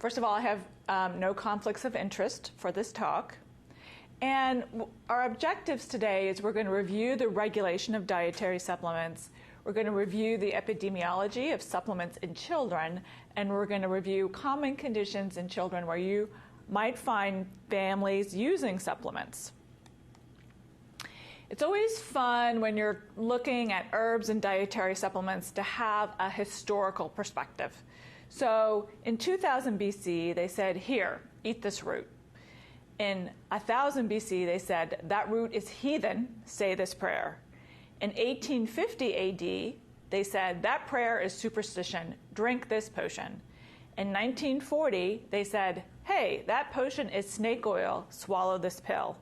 First of all, I have no conflicts of interest for this talk. And our objectives today is we're going to review the regulation of dietary supplements, we're going to review the epidemiology of supplements in children, and we're going to review common conditions in children where you might find families using supplements. It's always fun when you're looking at herbs and dietary supplements to have a historical perspective. So in 2000 BC, they said, here, eat this root. In 1000 BC, they said, that root is heathen, say this prayer. In 1850 AD, they said, that prayer is superstition, drink this potion. In 1940, they said, hey, that potion is snake oil, swallow this pill.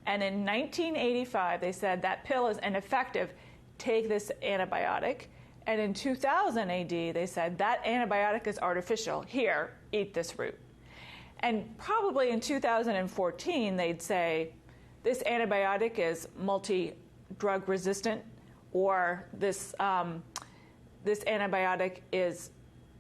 And in 1985, they said, that pill is ineffective, take this antibiotic. And in 2000 AD, they said, that antibiotic is artificial, here, eat this root. And probably in 2014, they'd say, this antibiotic is multi-drug resistant, or this antibiotic is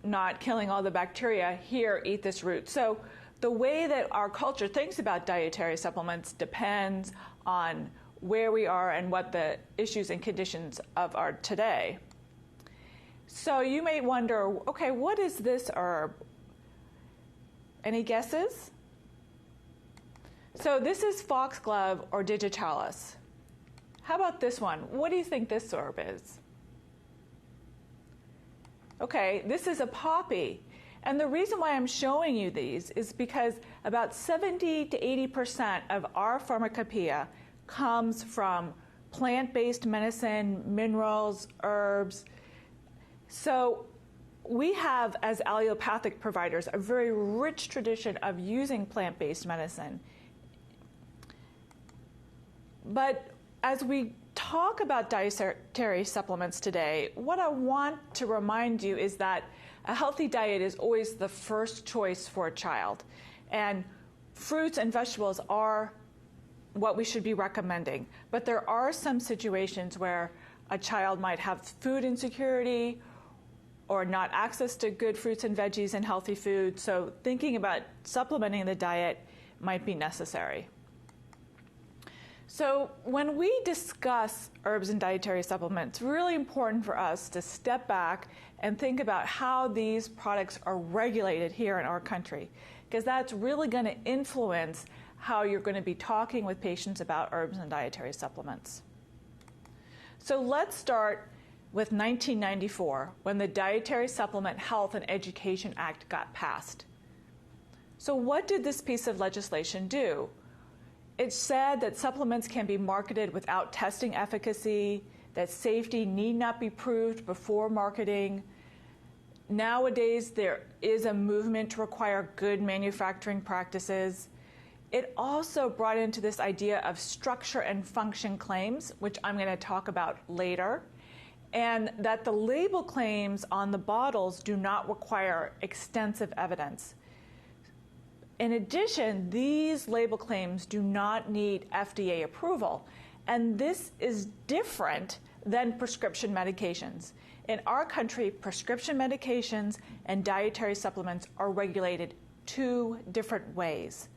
not killing all the bacteria, here, eat this root. So the way that our culture thinks about dietary supplements depends on where we are and what the issues and conditions of are today. So you may wonder, okay, what is this herb? Any guesses? So this is foxglove or digitalis. How about this one? What do you think this herb is? Okay, this is a poppy. And the reason why I'm showing you these is because about 70 to 80% of our pharmacopoeia comes from plant-based medicine, minerals, herbs. So we have, as allopathic providers, a very rich tradition of using plant-based medicine. But as we talk about dietary supplements today, what I want to remind you is that a healthy diet is always the first choice for a child. And fruits and vegetables are what we should be recommending. But there are some situations where a child might have food insecurity or not access to good fruits and veggies and healthy food. So thinking about supplementing the diet might be necessary. So when we discuss herbs and dietary supplements, it's really important for us to step back and think about how these products are regulated here in our country, because that's really going to influence how you're going to be talking with patients about herbs and dietary supplements. So let's start with 1994, when the Dietary Supplement Health and Education Act got passed. So what did this piece of legislation do? It said that supplements can be marketed without testing efficacy, that safety need not be proved before marketing. Nowadays, there is a movement to require good manufacturing practices. It also brought into this idea of structure and function claims, which I'm going to talk about later, and that the label claims on the bottles do not require extensive evidence. In addition, these label claims do not need FDA approval, and this is different than prescription medications. In our country, prescription medications and dietary supplements are regulated two different ways.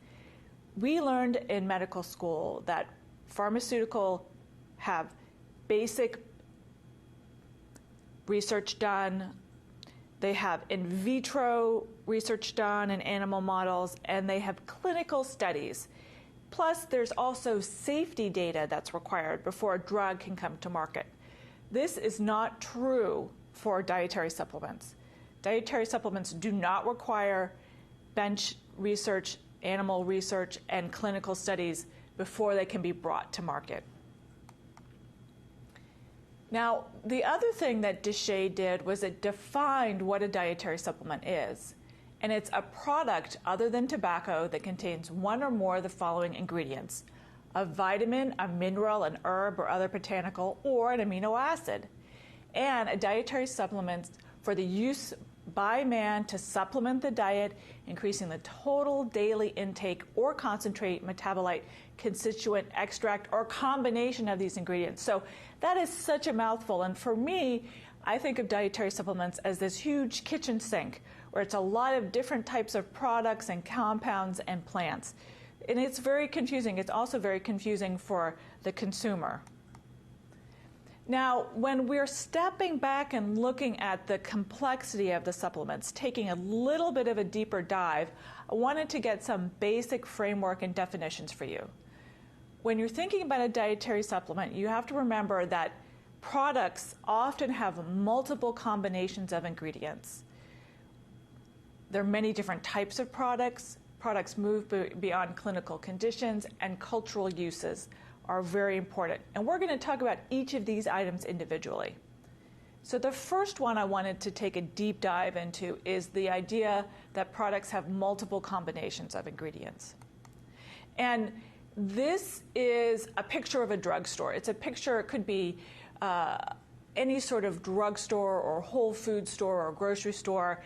We learned in medical school that pharmaceutical have basic research done, they have in vitro research done in animal models, and they have clinical studies. Plus, there's also safety data that's required before a drug can come to market. This is not true for dietary supplements. Dietary supplements do not require bench research, animal research, and clinical studies before they can be brought to market. Now, the other thing that DSHEA did was it defined what a dietary supplement is. And it's a product other than tobacco that contains one or more of the following ingredients: a vitamin, a mineral, an herb or other botanical, or an amino acid. And a dietary supplement for the use by man to supplement the diet, increasing the total daily intake or concentrate, metabolite, constituent, extract, or combination of these ingredients. So that is such a mouthful. And for me, I think of dietary supplements as this huge kitchen sink where it's a lot of different types of products and compounds and plants. And it's very confusing. It's also very confusing for the consumer. Now, when we're stepping back and looking at the complexity of the supplements, taking a little bit of a deeper dive, I wanted to get some basic framework and definitions for you. When you're thinking about a dietary supplement, you have to remember that products often have multiple combinations of ingredients. There are many different types of products. Products move beyond clinical conditions, and cultural uses are very important. And we're going to talk about each of these items individually. So the first one I wanted to take a deep dive into is the idea that products have multiple combinations of ingredients. And this is a picture of a drugstore. It's a picture, it could be any sort of drugstore or whole food store or grocery store,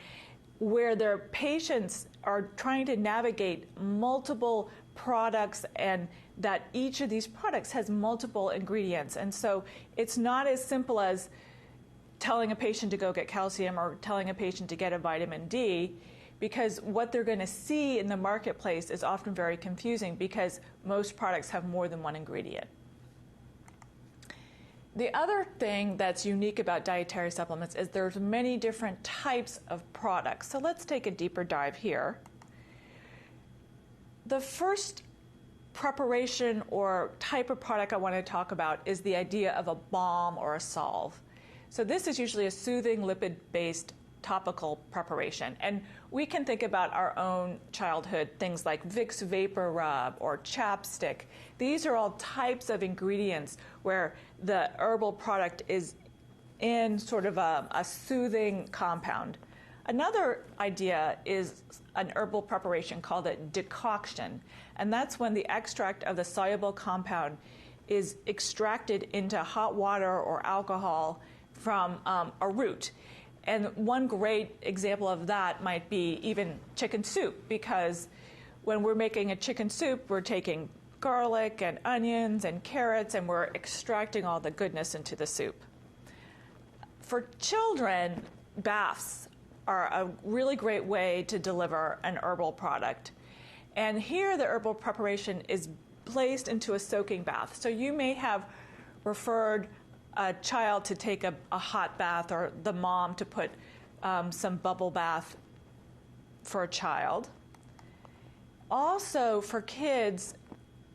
where their patients are trying to navigate multiple products, and that each of these products has multiple ingredients. And so it's not as simple as telling a patient to go get calcium or telling a patient to get a vitamin D, because what they're going to see in the marketplace is often very confusing because most products have more than one ingredient. The other thing that's unique about dietary supplements is there's many different types of products. So let's take a deeper dive here. The first preparation or type of product I want to talk about is the idea of a balm or a salve. So this is usually a soothing lipid-based topical preparation. And we can think about our own childhood, things like Vicks Vapor Rub or chapstick. These are all types of ingredients where the herbal product is in sort of a soothing compound. Another idea is an herbal preparation called a decoction, and that's when the extract of the soluble compound is extracted into hot water or alcohol from a root. And one great example of that might be even chicken soup, because when we're making a chicken soup, we're taking garlic and onions and carrots, and we're extracting all the goodness into the soup. For children, baths are a really great way to deliver an herbal product. And here the herbal preparation is placed into a soaking bath. So you may have referred a child to take a hot bath, or the mom to put some bubble bath for a child. Also, for kids,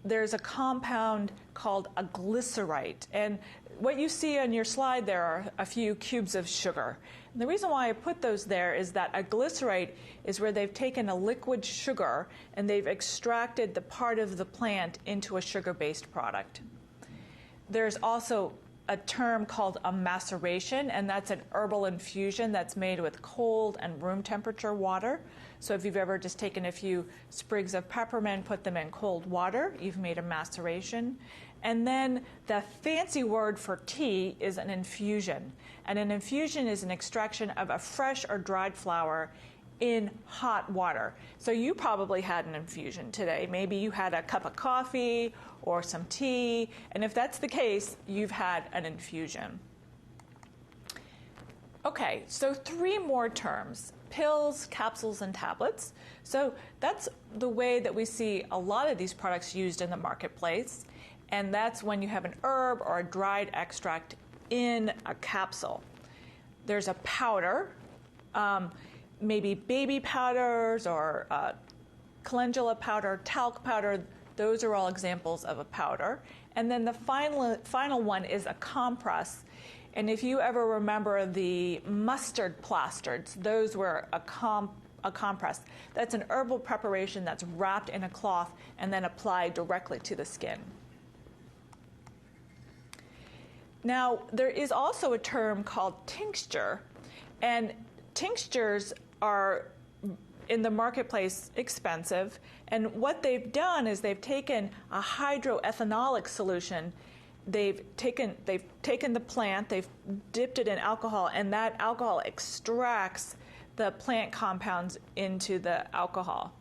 there's a compound called a glycerite. And what you see on your slide there are a few cubes of sugar. And the reason why I put those there is that a glycerite is where they've taken a liquid sugar and they've extracted the part of the plant into a sugar-based product. There's also a term called a maceration, and that's an herbal infusion that's made with cold and room temperature water. So if you've ever just taken a few sprigs of peppermint, put them in cold water, you've made a maceration. And then the fancy word for tea is an infusion. And an infusion is an extraction of a fresh or dried flower in hot water. So you probably had an infusion today. Maybe you had a cup of coffee or some tea, and if that's the case, you've had an infusion. Okay, so 3 more terms: pills, capsules, and tablets. So that's the way that we see a lot of these products used in the marketplace, and that's when you have an herb or a dried extract in a capsule. There's a powder, maybe baby powders or calendula powder, talc powder. Those are all examples of a powder. And then the final one is a compress. And if you ever remember the mustard plasters, those were a compress. That's an herbal preparation that's wrapped in a cloth and then applied directly to the skin. Now, there is also a term called tincture, and tinctures are in the marketplace expensive, and what they've done is they've taken a hydroethanolic solution, they've taken the plant, they've dipped it in alcohol, and that alcohol extracts the plant compounds into the alcohol.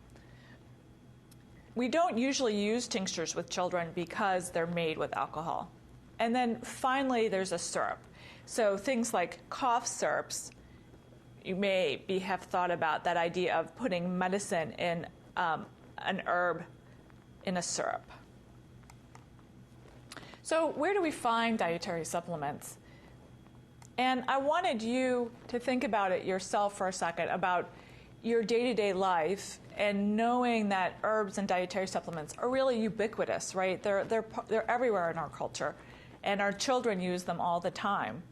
We don't usually use tinctures with children because they're made with alcohol. And then finally, there's a syrup. So things like cough syrups you maybe have thought about that idea of putting medicine in an herb in a syrup. So where do we find dietary supplements? And I wanted you to think about it yourself for a second, about your day-to-day life, and knowing that herbs and dietary supplements are really ubiquitous, right? They're everywhere in our culture, and our children use them all the time.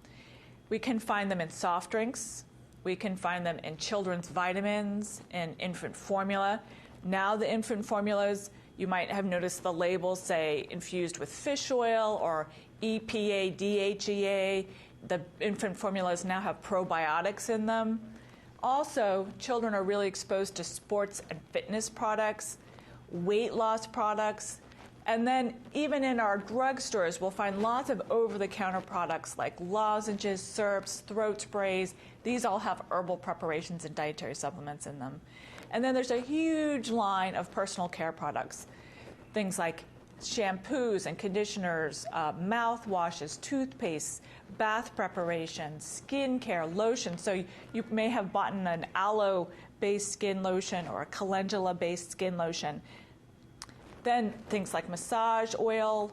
We can find them in soft drinks. We can find them in children's vitamins, in infant formula. Now the infant formulas, you might have noticed the labels say infused with fish oil or EPA, DHEA. The infant formulas now have probiotics in them. Also, children are really exposed to sports and fitness products, weight loss products, and then even in our drugstores, we'll find lots of over-the-counter products like lozenges, syrups, throat sprays. These all have herbal preparations and dietary supplements in them. And then there's a huge line of personal care products, things like shampoos and conditioners, mouthwashes, toothpastes, bath preparations, skin care, lotion. So you may have bought an aloe-based skin lotion or a calendula-based skin lotion. Then things like massage oil,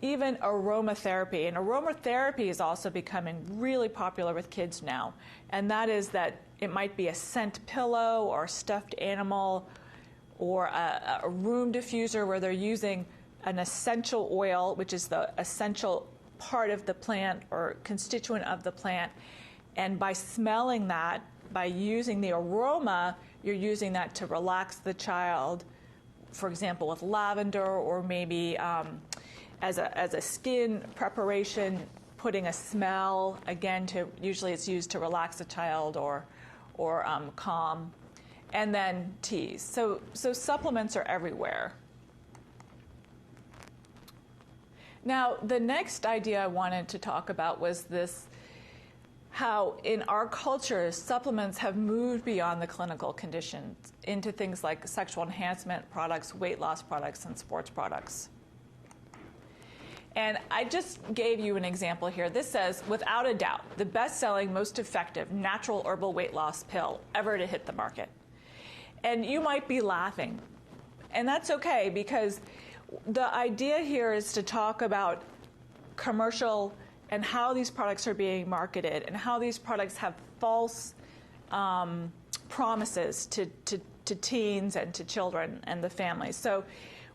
even aromatherapy. And aromatherapy is also becoming really popular with kids now. And that is that it might be a scent pillow or a stuffed animal or a room diffuser where they're using an essential oil, which is the essential part of the plant or constituent of the plant. And by smelling that, by using the aroma, you're using that to relax the child, for example, with lavender, or maybe as a skin preparation, putting a smell, again, usually it's used to relax the child or calm. And then teas. So supplements are everywhere. Now, the next idea I wanted to talk about was this, how in our culture, supplements have moved beyond the clinical conditions into things like sexual enhancement products, weight loss products, and sports products. And I just gave you an example here. This says, without a doubt, the best-selling, most effective natural herbal weight loss pill ever to hit the market. And you might be laughing. And that's okay, because the idea here is to talk about commercial and how these products are being marketed and how these products have false promises to teens and to children and the families. So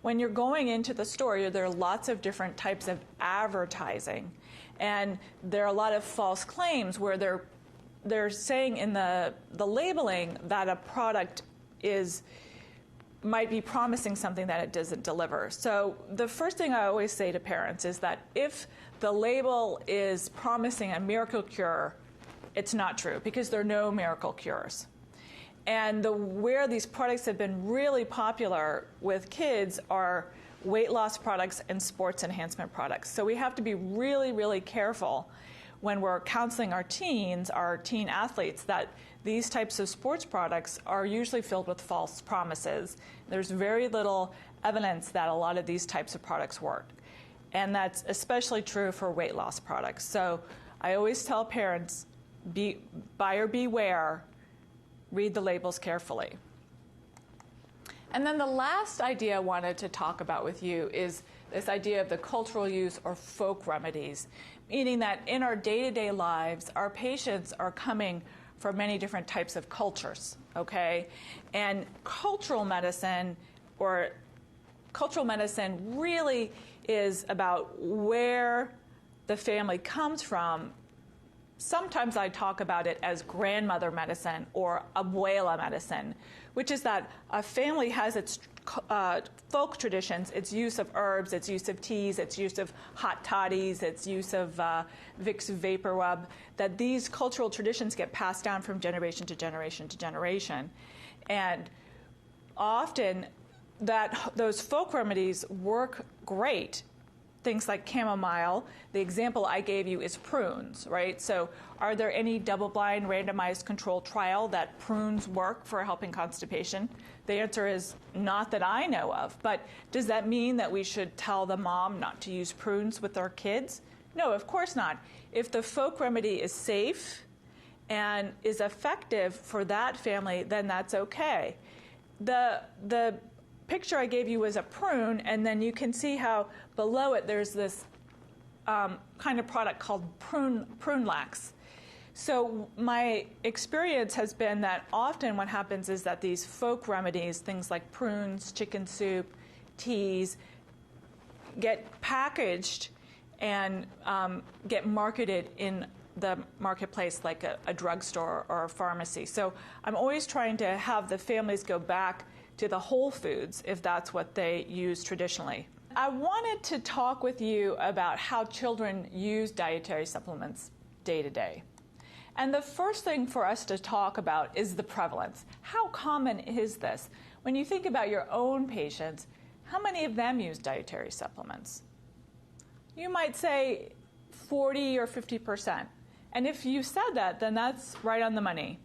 when you're going into the store, there are lots of different types of advertising. And there are a lot of false claims where they're saying in the labeling that a product might be promising something that it doesn't deliver. So the first thing I always say to parents is that if the label is promising a miracle cure, it's not true, because there are no miracle cures. And where these products have been really popular with kids are weight loss products and sports enhancement products. So we have to be really, really careful when we're counseling our teen athletes, that these types of sports products are usually filled with false promises. There's very little evidence that a lot of these types of products work. And that's especially true for weight loss products. So I always tell parents, buyer beware, read the labels carefully. And then the last idea I wanted to talk about with you is this idea of the cultural use or folk remedies, meaning that in our day-to-day lives, our patients are coming from many different types of cultures, okay? And cultural medicine really is about where the family comes from. Sometimes I talk about it as grandmother medicine or abuela medicine, which is that a family has its folk traditions, its use of herbs, its use of teas, its use of hot toddies, its use of Vicks Vapor Rub, that these cultural traditions get passed down from generation to generation to generation. And often those folk remedies work great. Things like chamomile. The example I gave you is prunes, right? So are there any double-blind randomized controlled trial that prunes work for helping constipation? The answer is not that I know of. But does that mean that we should tell the mom not to use prunes with our kids? No, of course not. If the folk remedy is safe and is effective for that family, then that's okay. The picture I gave you was a prune, and then you can see how below it there's this kind of product called prune lax. So my experience has been that often what happens is that these folk remedies, things like prunes, chicken soup, teas, get packaged and get marketed in the marketplace like a drugstore or a pharmacy. So I'm always trying to have the families go back to the whole foods if that's what they use traditionally. I wanted to talk with you about how children use dietary supplements day to day. And the first thing for us to talk about is the prevalence. How common is this? When you think about your own patients, how many of them use dietary supplements? You might say 40 or 50%. And if you said that, then that's right on the money.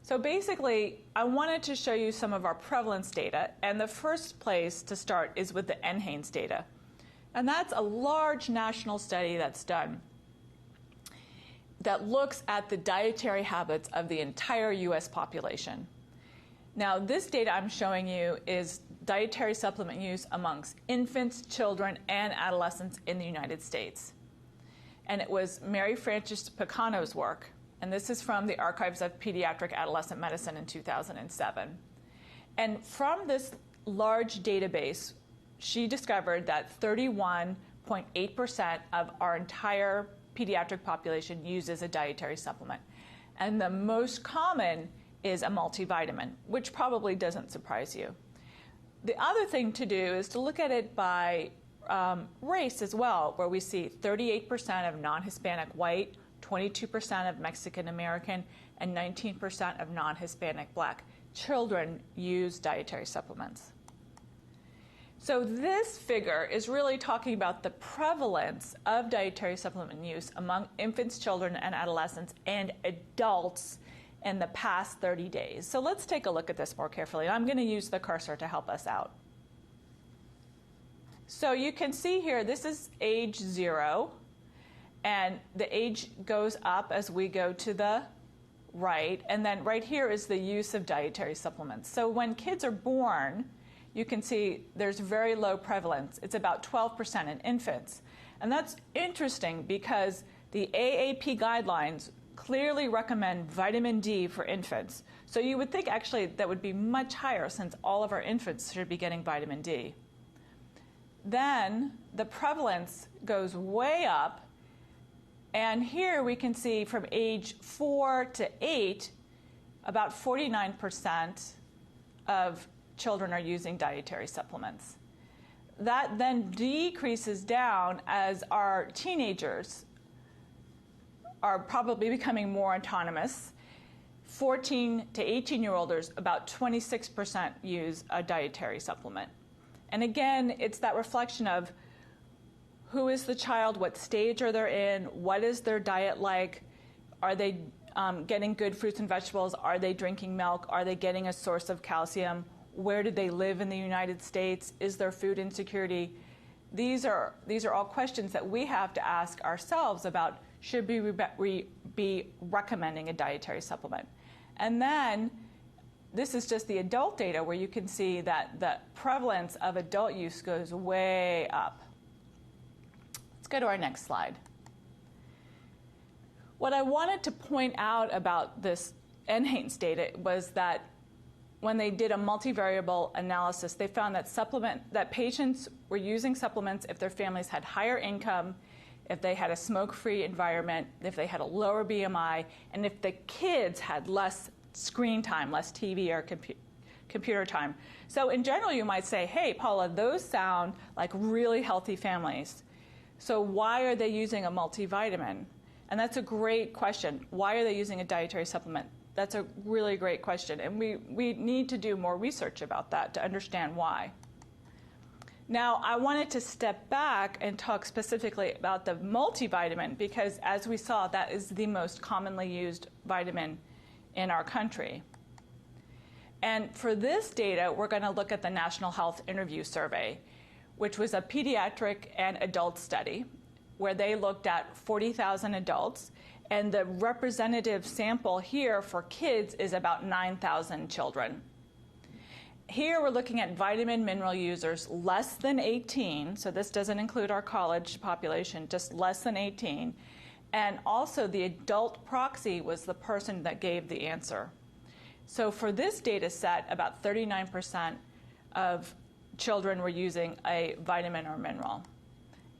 So basically, I wanted to show you some of our prevalence data, and the first place to start is with the Nhanes Data. And that's a large national study that's done that looks at the dietary habits of the entire US population. Now, this data I'm showing you is dietary supplement use amongst infants, children, and adolescents in the United States. And it was Mary Frances Picano's work, and this is from the Archives of Pediatric Adolescent Medicine in 2007. And from this large database, she discovered that 31.8% of our entire pediatric population uses a dietary supplement. And the most common is a multivitamin, which probably doesn't surprise you. The other thing to do is to look at it by race as well, where we see 38% of non-Hispanic white, 22% of Mexican American, and 19% of non-Hispanic black children use dietary supplements. So this figure is really talking about the prevalence of dietary supplement use among infants, children, and adolescents and adults in the past 30 days. So let's take a look at this more carefully. I'm going to use the cursor to help us out. So you can see here, this is age 0, and the age goes up as we go to the right, and then right here is the use of dietary supplements. So when kids are born, you can see there's very low prevalence. It's about 12% in infants. And that's interesting because the AAP guidelines clearly recommend vitamin D for infants. So you would think actually that would be much higher since all of our infants should be getting vitamin D. Then the prevalence goes way up, and here we can see from age 4 to 8, about 49% of children are using dietary supplements. That then decreases down as our teenagers are probably becoming more autonomous. 14 to 18-year-olds, about 26% use a dietary supplement. And again, it's that reflection of who is the child, what stage are they in, what is their diet like, are they getting good fruits and vegetables, are they drinking milk, are they getting a source of calcium, where do they live in the United States, is there food insecurity? These are all questions that we have to ask ourselves about, should we be recommending a dietary supplement? And then this is just the adult data where you can see that the prevalence of adult use goes way up. Let's go to our next slide. What I wanted to point out about this Nhanes data was that when they did a multivariable analysis, they found that patients were using supplements if their families had higher income, if they had a smoke-free environment, if they had a lower BMI, and if the kids had less screen time, less TV or computer time. So in general, you might say, hey, Paula, those sound like really healthy families. So why are they using a multivitamin? And that's a great question. Why are they using a dietary supplement? That's a really great question. And we need to do more research about that to understand why. Now, I wanted to step back and talk specifically about the multivitamin because, as we saw, that is the most commonly used vitamin in our country. And for this data, we're going to look at the National Health Interview Survey, which was a pediatric and adult study where they looked at 40,000 adults And the representative sample here for kids is about 9,000 children. Here we're looking at vitamin mineral users less than 18, so this doesn't include our college population, just less than 18. And also the adult proxy was the person that gave the answer. So for this data set, about 39% of children were using a vitamin or mineral.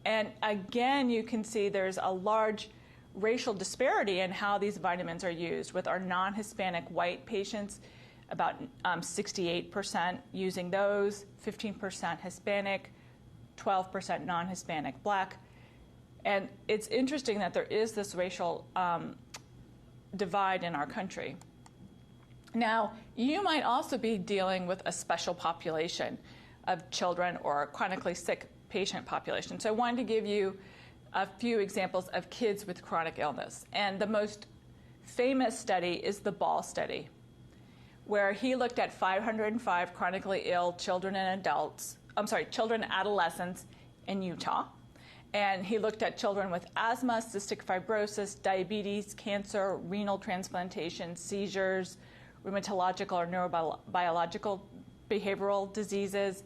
And again, you can see there's a large racial disparity in how these vitamins are used, with our non-Hispanic white patients about 68% using those, 15% Hispanic, 12% non-Hispanic Black. And it's interesting that there is this racial divide in our country. Now, you might also be dealing with a special population of children or a chronically sick patient population. So I wanted to give you a few examples of kids with chronic illness. And the most famous study is the Bowel study, where he looked at 505 chronically ill children and adolescents in Utah. And he looked at children with asthma, cystic fibrosis, diabetes, cancer, renal transplantation, seizures, rheumatological or neurobiological behavioral diseases.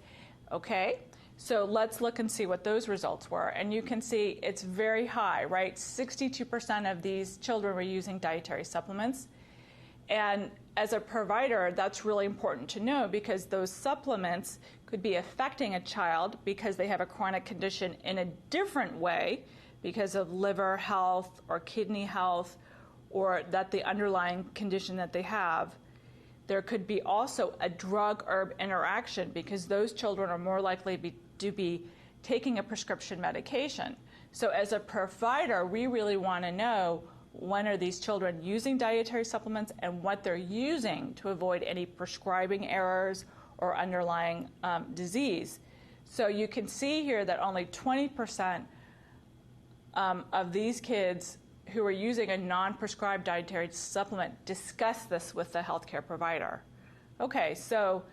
Okay, so let's look and see what those results were. And you can see it's very high, right? 62% of these children were using dietary supplements. And as a provider, that's really important to know, because those supplements could be affecting a child because they have a chronic condition in a different way, because of liver health or kidney health, or that the underlying condition that they have. There could be also a drug-herb interaction, because those children are more likely to be taking a prescription medication. So as a provider, we really want to know when are these children using dietary supplements and what they're using to avoid any prescribing errors or underlying disease. So you can see here that only 20% of these kids who are using a non-prescribed dietary supplement discuss this with the healthcare provider. Okay, so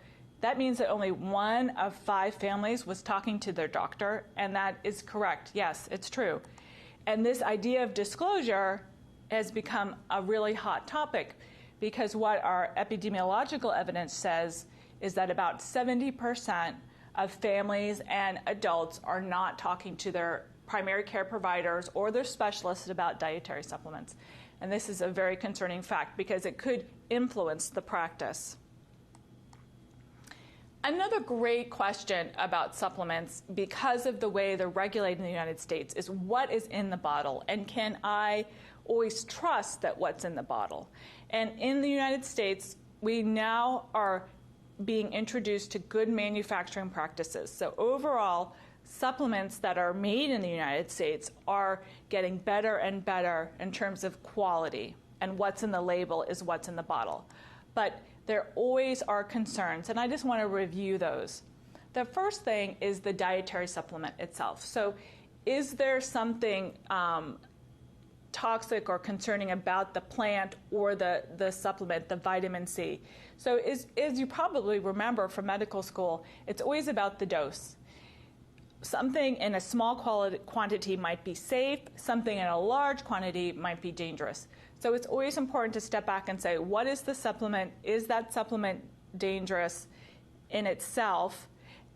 that means that only 1 of 5 families was talking to their doctor, and that is correct. Yes, it's true. And this idea of disclosure has become a really hot topic, because what our epidemiological evidence says is that about 70% of families and adults are not talking to their primary care providers or their specialists about dietary supplements. And this is a very concerning fact, because it could influence the practice. Another great question about supplements, because of the way they're regulated in the United States, is what is in the bottle, and can I always trust that what's in the bottle? And in the United States, we now are being introduced to good manufacturing practices. So overall, supplements that are made in the United States are getting better and better in terms of quality, and what's in the label is what's in the bottle. But there always are concerns, and I just want to review those. The first thing is the dietary supplement itself. So is there something toxic or concerning about the plant or the supplement, the vitamin C? So as you probably remember from medical school, it's always about the dose. Something in a small quantity might be safe, something in a large quantity might be dangerous. So it's always important to step back and say, what is the supplement? Is that supplement dangerous in itself?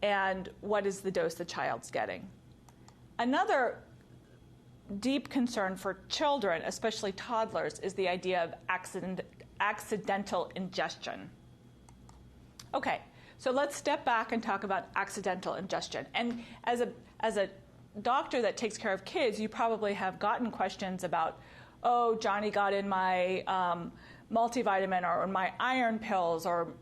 And what is the dose the child's getting? Another deep concern for children, especially toddlers, is the idea of accidental ingestion. Okay, so let's step back and talk about accidental ingestion. And as a doctor that takes care of kids, you probably have gotten questions about, oh, Johnny got in my multivitamin or my iron pills, or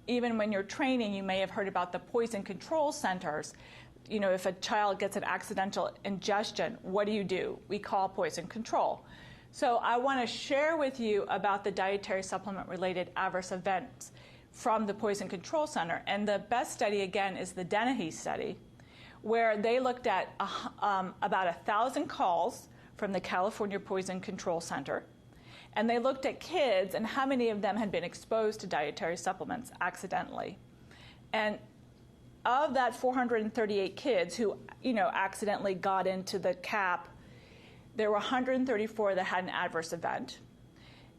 even when you're training, you may have heard about the poison control centers. You know, if a child gets an accidental ingestion, what do? We call poison control. So I want to share with you about the dietary supplement-related adverse events from the Poison Control Center. And the best study, again, is the Nhanes study, where they looked at about 1,000 calls from the California Poison Control Center. And they looked at kids and how many of them had been exposed to dietary supplements accidentally. And of that 438 kids who, accidentally got into the cap, there were 134 that had an adverse event.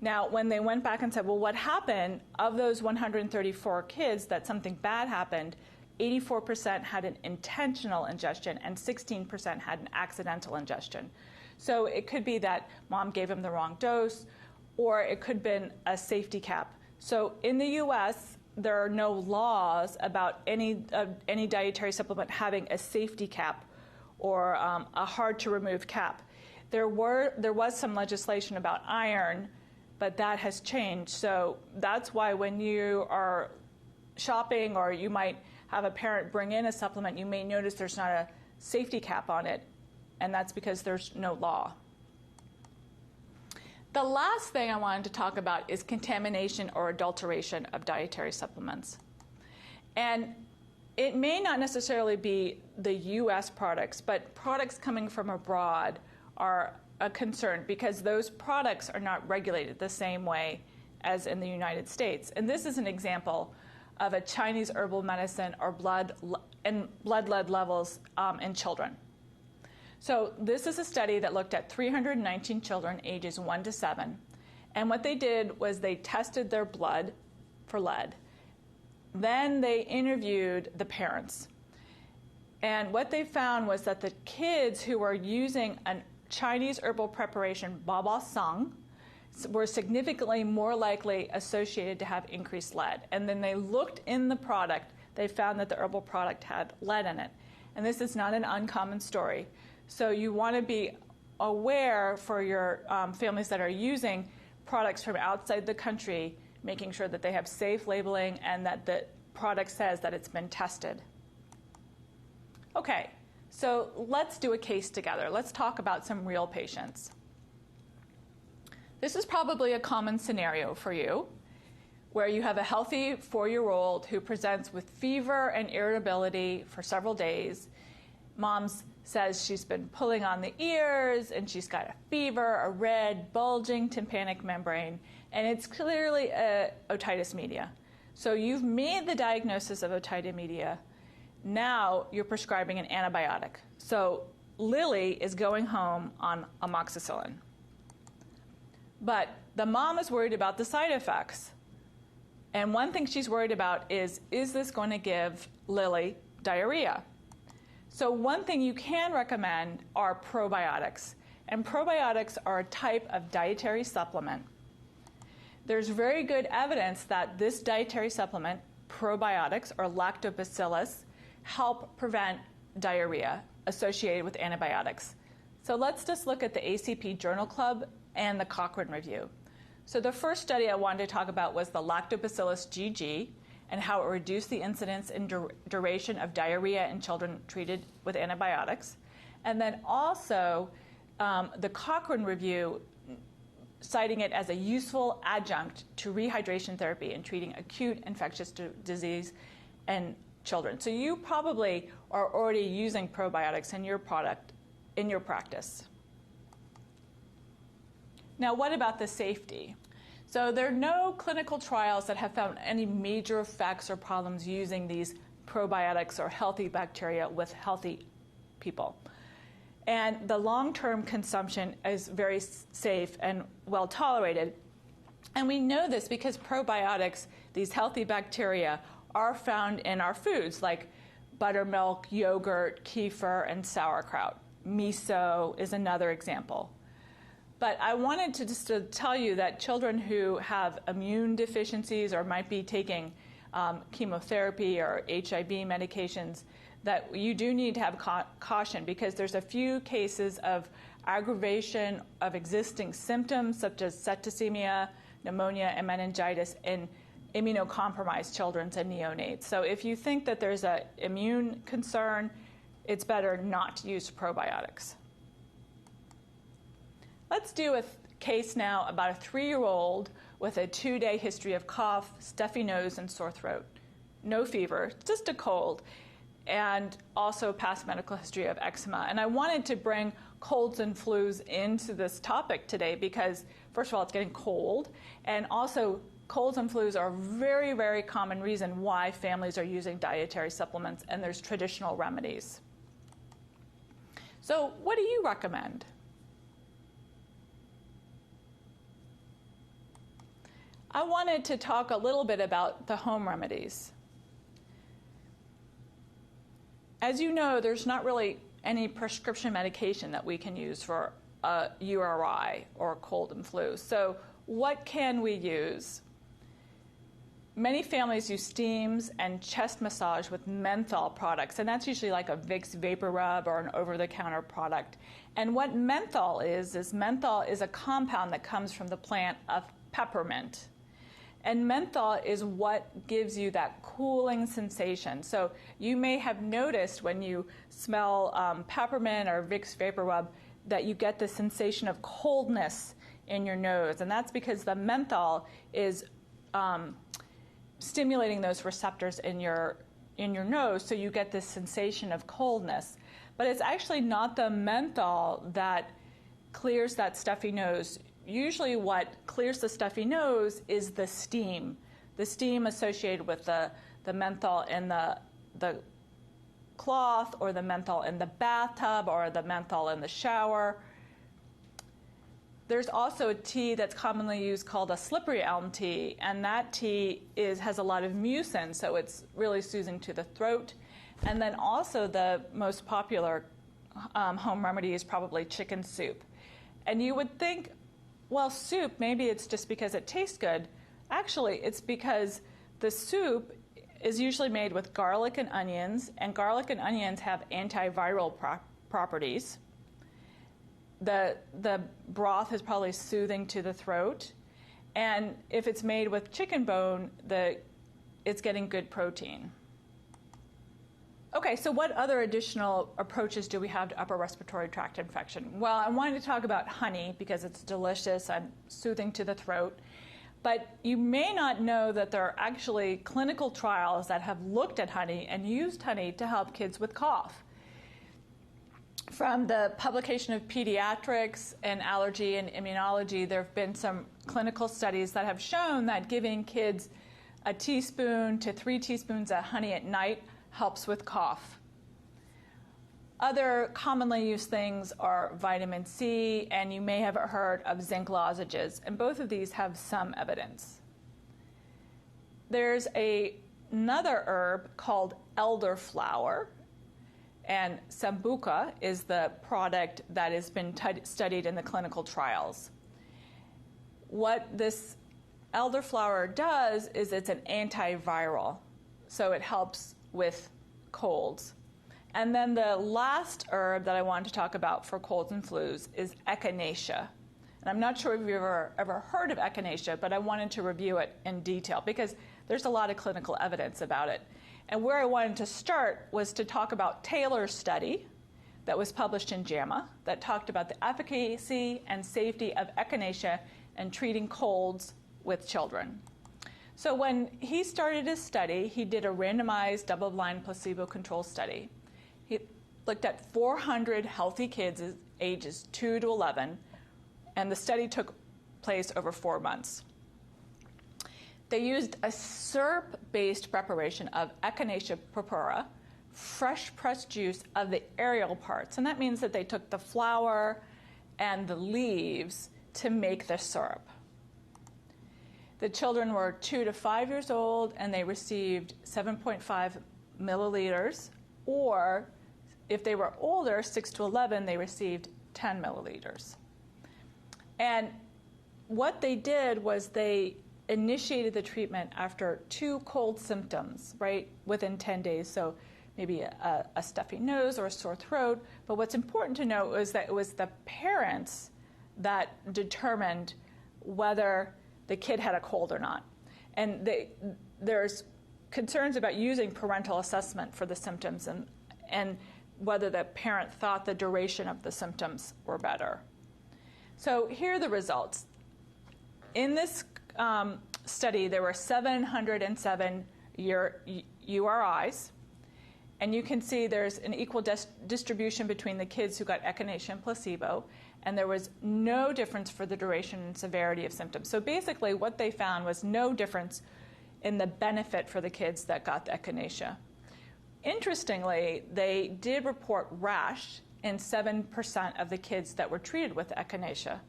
Now, when they went back and said, well, what happened? Of those 134 kids that something bad happened, 84% had an intentional ingestion and 16% had an accidental ingestion. So it could be that mom gave them the wrong dose, or it could have been a safety cap. So in the US, there are no laws about any dietary supplement having a safety cap or a hard-to-remove cap. There was some legislation about iron, but that has changed. So that's why when you are shopping or you might have a parent bring in a supplement, you may notice there's not a safety cap on it, and that's because there's no law. The last thing I wanted to talk about is contamination or adulteration of dietary supplements. And it may not necessarily be the US products, but products coming from abroad are a concern because those products are not regulated the same way as in the United States. And this is an example of a Chinese herbal medicine or blood lead levels in children. So this is a study that looked at 319 children ages 1 to 7. And what they did was they tested their blood for lead. Then they interviewed the parents. And what they found was that the kids who were using a Chinese herbal preparation, Baba Sung, were significantly more likely associated to have increased lead. And then they looked in the product, they found that the herbal product had lead in it. And this is not an uncommon story. So you want to be aware for your families that are using products from outside the country, making sure that they have safe labeling and that the product says that it's been tested. Okay, so let's do a case together. Let's talk about some real patients. This is probably a common scenario for you, where you have a healthy 4-year-old who presents with fever and irritability for several days. Mom says she's been pulling on the ears and she's got a fever, a red, bulging tympanic membrane, and it's clearly otitis media. So you've made the diagnosis of otitis media. Now you're prescribing an antibiotic. So Lily is going home on amoxicillin. But the mom is worried about the side effects. And one thing she's worried about is this going to give Lily diarrhea? So one thing you can recommend are probiotics. And probiotics are a type of dietary supplement. There's very good evidence that this dietary supplement, probiotics or lactobacillus, help prevent diarrhea associated with antibiotics. So let's just look at the ACP Journal Club and the Cochrane Review. So the first study I wanted to talk about was the Lactobacillus GG and how it reduced the incidence and duration of diarrhea in children treated with antibiotics. And then also the Cochrane Review citing it as a useful adjunct to rehydration therapy in treating acute infectious disease in children. So you probably are already using probiotics in your practice. Now, what about the safety? So there are no clinical trials that have found any major effects or problems using these probiotics or healthy bacteria with healthy people. And the long-term consumption is very safe and well tolerated. And we know this because probiotics, these healthy bacteria, are found in our foods like buttermilk, yogurt, kefir, and sauerkraut. Miso is another example. But I wanted to just to tell you that children who have immune deficiencies or might be taking chemotherapy or HIV medications, that you do need to have caution because there's a few cases of aggravation of existing symptoms such as septicemia, pneumonia, and meningitis in immunocompromised children and neonates. So if you think that there's an immune concern, it's better not to use probiotics. Let's do a case now about a 3-year-old with a 2-day history of cough, stuffy nose, and sore throat. No fever, just a cold, and also past medical history of eczema. And I wanted to bring colds and flus into this topic today because, first of all, it's getting cold, and also colds and flus are a very, very common reason why families are using dietary supplements, and there's traditional remedies. So what do you recommend? I wanted to talk a little bit about the home remedies. As you know, there's not really any prescription medication that we can use for a URI or cold and flu. So what can we use? Many families use steams and chest massage with menthol products, and that's usually like a Vicks Vapor Rub or an over-the-counter product. And what menthol is menthol is a compound that comes from the plant of peppermint. And menthol is what gives you that cooling sensation. So you may have noticed when you smell peppermint or Vicks Vapor Rub that you get the sensation of coldness in your nose. And that's because the menthol is stimulating those receptors in your nose, so you get this sensation of coldness. But it's actually not the menthol that clears that stuffy nose. Usually what clears the stuffy nose is the steam associated with the menthol in the cloth, or the menthol in the bathtub, or the menthol in the shower. There's also a tea that's commonly used called a slippery elm tea, and that tea has a lot of mucin, so it's really soothing to the throat. And then also the most popular home remedy is probably chicken soup. And you would think, well, soup, maybe it's just because it tastes good. Actually, it's because the soup is usually made with garlic and onions have antiviral properties. The broth is probably soothing to the throat. And if it's made with chicken bone, it's getting good protein. Okay, so what other additional approaches do we have to upper respiratory tract infection? Well, I wanted to talk about honey because it's delicious and soothing to the throat. But you may not know that there are actually clinical trials that have looked at honey and used honey to help kids with cough. From the publication of Pediatrics and Allergy and Immunology, there have been some clinical studies that have shown that giving kids a teaspoon to 3 teaspoons of honey at night helps with cough. Other commonly used things are vitamin C, and you may have heard of zinc lozenges, and both of these have some evidence. There's another herb called elderflower, and sambuca is the product that has been studied in the clinical trials. What this elderflower does is it's an antiviral, so it helps with colds. And then the last herb that I wanted to talk about for colds and flus is Echinacea. And I'm not sure if you've ever heard of Echinacea, but I wanted to review it in detail because there's a lot of clinical evidence about it. And where I wanted to start was to talk about Taylor's study that was published in JAMA that talked about the efficacy and safety of Echinacea in treating colds with children. So when he started his study, he did a randomized double-blind placebo-controlled study. He looked at 400 healthy kids ages 2 to 11, and the study took place over 4 months. They used a syrup-based preparation of Echinacea purpura, fresh pressed juice of the aerial parts, and that means that they took the flower and the leaves to make the syrup. The children were 2 to 5 years old, and they received 7.5 milliliters, or if they were older, 6 to 11, they received 10 milliliters. And what they did was they initiated the treatment after 2 cold symptoms, right, within 10 days. So maybe a stuffy nose or a sore throat. But what's important to note is that it was the parents that determined whether the kid had a cold or not. And there's concerns about using parental assessment for the symptoms and whether the parent thought the duration of the symptoms were better. So here are the results. In this study, there were 707 URIs, and you can see there's an equal distribution between the kids who got Echinacea and placebo, and there was no difference for the duration and severity of symptoms. So basically what they found was no difference in the benefit for the kids that got the Echinacea. Interestingly, they did report rash in 7% of the kids that were treated with Echinacea.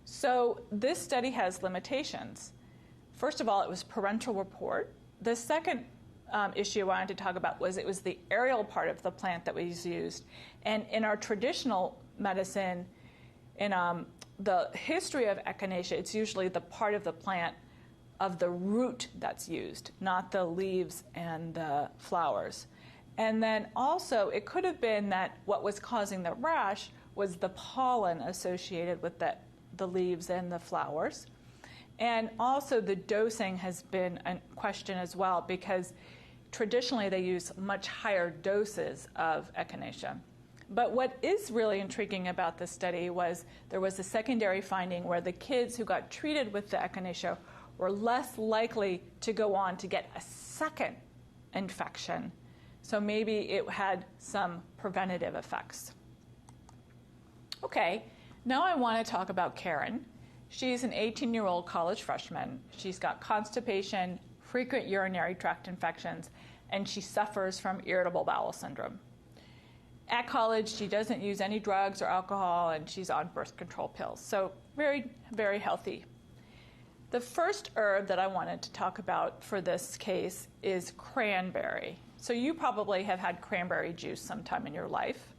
So this study has limitations. First of all, it was parental report. The second issue I wanted to talk about was it was the aerial part of the plant that was used. And in our traditional medicine, in the history of Echinacea, it's usually the part of the plant of the root that's used, not the leaves and the flowers. And then also, it could have been that what was causing the rash was the pollen associated with the leaves and the flowers. And also, the dosing has been a question as well, because traditionally they use much higher doses of Echinacea. But what is really intriguing about this study was there was a secondary finding where the kids who got treated with the Echinacea were less likely to go on to get a second infection. So maybe it had some preventative effects. Okay, now I want to talk about Karen. She's an 18-year-old college freshman. She's got constipation, frequent urinary tract infections, and she suffers from irritable bowel syndrome. At college, she doesn't use any drugs or alcohol, and she's on birth control pills. So very, very healthy. The first herb that I wanted to talk about for this case is cranberry. So you probably have had cranberry juice sometime in your life.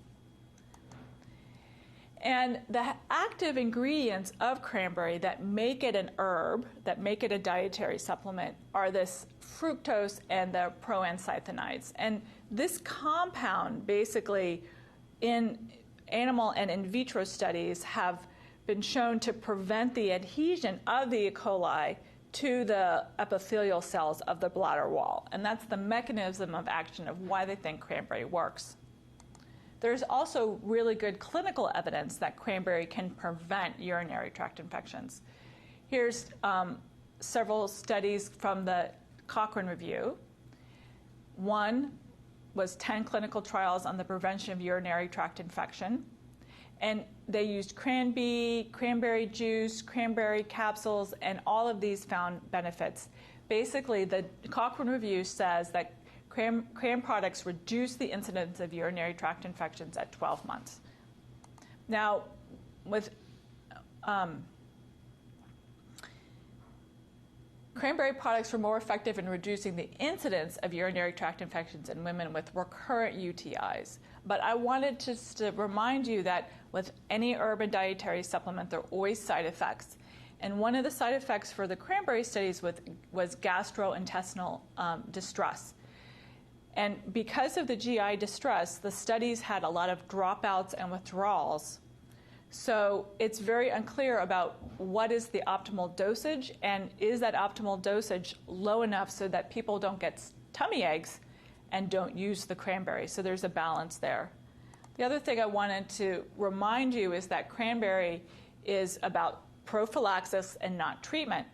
And the active ingredients of cranberry that make it an herb, that make it a dietary supplement, are this fructose and the proanthocyanins. And this compound, basically, in animal and in vitro studies, have been shown to prevent the adhesion of the E. coli to the epithelial cells of the bladder wall. And that's the mechanism of action of why they think cranberry works. There's also really good clinical evidence that cranberry can prevent urinary tract infections. Here's several studies from the Cochrane Review. One was 10 clinical trials on the prevention of urinary tract infection. And they used cranberry juice, cranberry capsules, and all of these found benefits. Basically, the Cochrane Review says that cran products reduce the incidence of urinary tract infections at 12 months. Now, with cranberry products were more effective in reducing the incidence of urinary tract infections in women with recurrent UTIs. But I wanted just to remind you that with any herb and dietary supplement, there are always side effects. And one of the side effects for the cranberry studies was gastrointestinal distress. And because of the GI distress, the studies had a lot of dropouts and withdrawals. So it's very unclear about what is the optimal dosage, and is that optimal dosage low enough so that people don't get tummy aches and don't use the cranberry. So there's a balance there. The other thing I wanted to remind you is that cranberry is about prophylaxis and not treatment.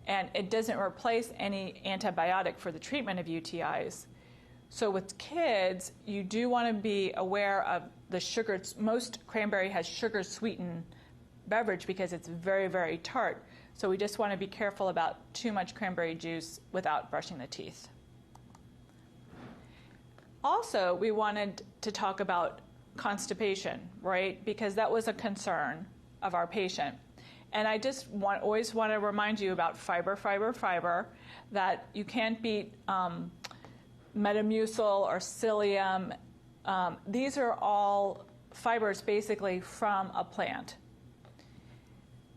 And it doesn't replace any antibiotic for the treatment of UTIs. So with kids, you do want to be aware of the sugar. Most cranberry has sugar-sweetened beverage because it's very, very tart. So we just want to be careful about too much cranberry juice without brushing the teeth. Also, we wanted to talk about constipation, right? Because that was a concern of our patient. And I just always want to remind you about fiber, that you can't beat Metamucil or psyllium. These are all fibers basically from a plant.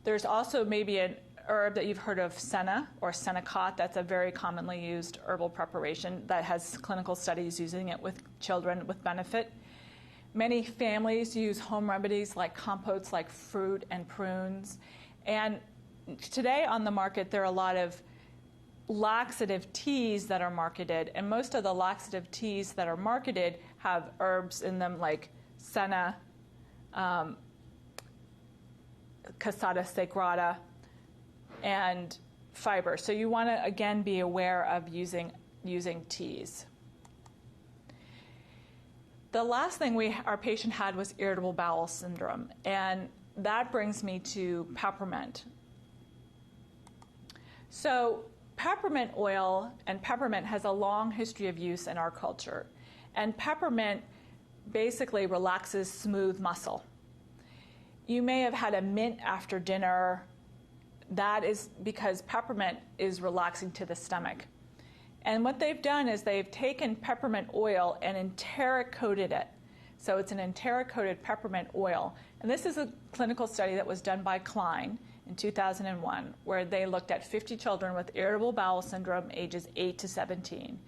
There's also maybe an herb that you've heard of, senna or senecot. That's a very commonly used herbal preparation that has clinical studies using it with children with benefit. Many families use home remedies like compotes like fruit and prunes. And today on the market, there are a lot of laxative teas that are marketed, and most of the laxative teas that are marketed have herbs in them like senna, cassata sagrada, and fiber. So you want to, again, be aware of using teas. The last thing our patient had was irritable bowel syndrome, and that brings me to peppermint. So peppermint oil and peppermint has a long history of use in our culture. And peppermint basically relaxes smooth muscle. You may have had a mint after dinner. that is because peppermint is relaxing to the stomach. And what they've done is they've taken peppermint oil and enteric-coated it. So it's an enteric-coated peppermint oil. And this is a clinical study that was done by Klein in 2001, where they looked at 50 children with irritable bowel syndrome ages 8 to 17.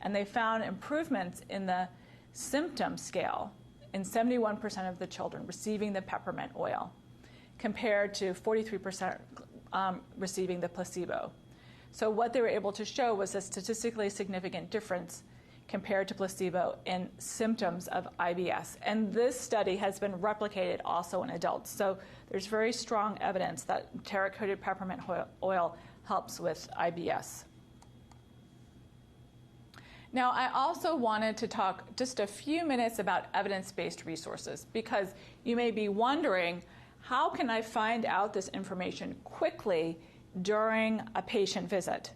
And they found improvements in the symptom scale in 71% of the children receiving the peppermint oil, compared to 43% receiving the placebo. So what they were able to show was a statistically significant difference compared to placebo in symptoms of IBS. And this study has been replicated also in adults. So there's very strong evidence that enteric-coated peppermint oil helps with IBS. Now, I also wanted to talk just a few minutes about evidence-based resources, because you may be wondering, how can I find out this information quickly during a patient visit?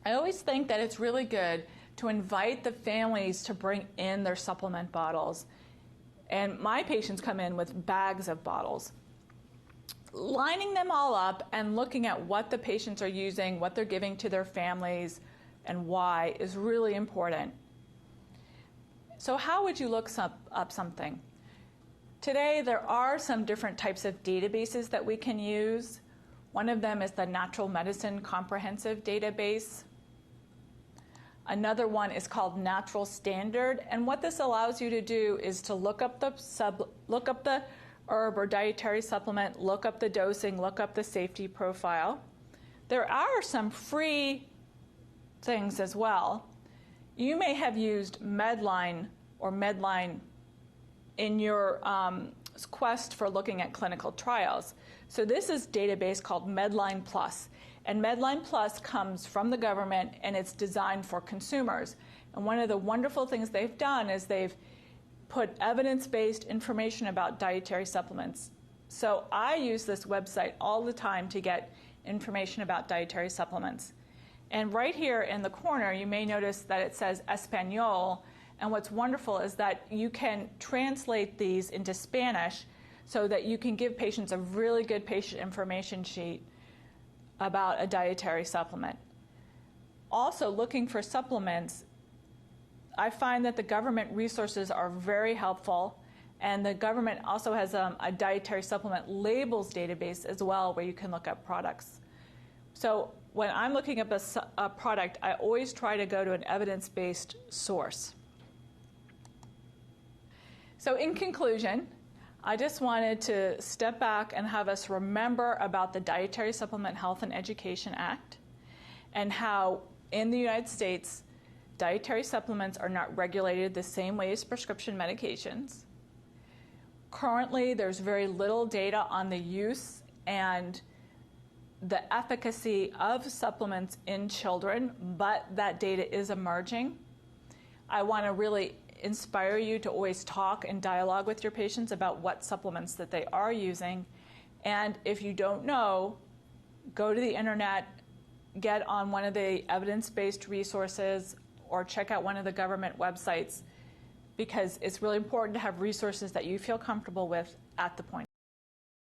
I always think that it's really good to invite the families to bring in their supplement bottles. And my patients come in with bags of bottles. Lining them all up and looking at what the patients are using, what they're giving to their families, and why is really important. So how would you look up something? Today, there are some different types of databases that we can use. One of them is the Natural Medicine Comprehensive Database. Another one is called Natural Standard, and what this allows you to do is to look up the herb or dietary supplement, look up the dosing, look up the safety profile. There are some free things as well. You may have used Medline or Medline in your quest for looking at clinical trials. So this is a database called Medline Plus. And Medline Plus comes from the government, and it's designed for consumers. And one of the wonderful things they've done is they've put evidence-based information about dietary supplements. So I use this website all the time to get information about dietary supplements. And right here in the corner, you may notice that it says Espanol. And what's wonderful is that you can translate these into Spanish so that you can give patients a really good patient information sheet about a dietary supplement. Also, looking for supplements, I find that the government resources are very helpful, and the government also has a dietary supplement labels database as well, where you can look up products. So when I'm looking up a product, I always try to go to an evidence-based source. So in conclusion, I just wanted to step back and have us remember about the Dietary Supplement Health and Education Act, and how in the United States, dietary supplements are not regulated the same way as prescription medications. Currently, there's very little data on the use and the efficacy of supplements in children, but that data is emerging. I want to really inspire you to always talk and dialogue with your patients about what supplements that they are using. And if you don't know, go to the internet, get on one of the evidence-based resources, or check out one of the government websites, because it's really important to have resources that you feel comfortable with at the point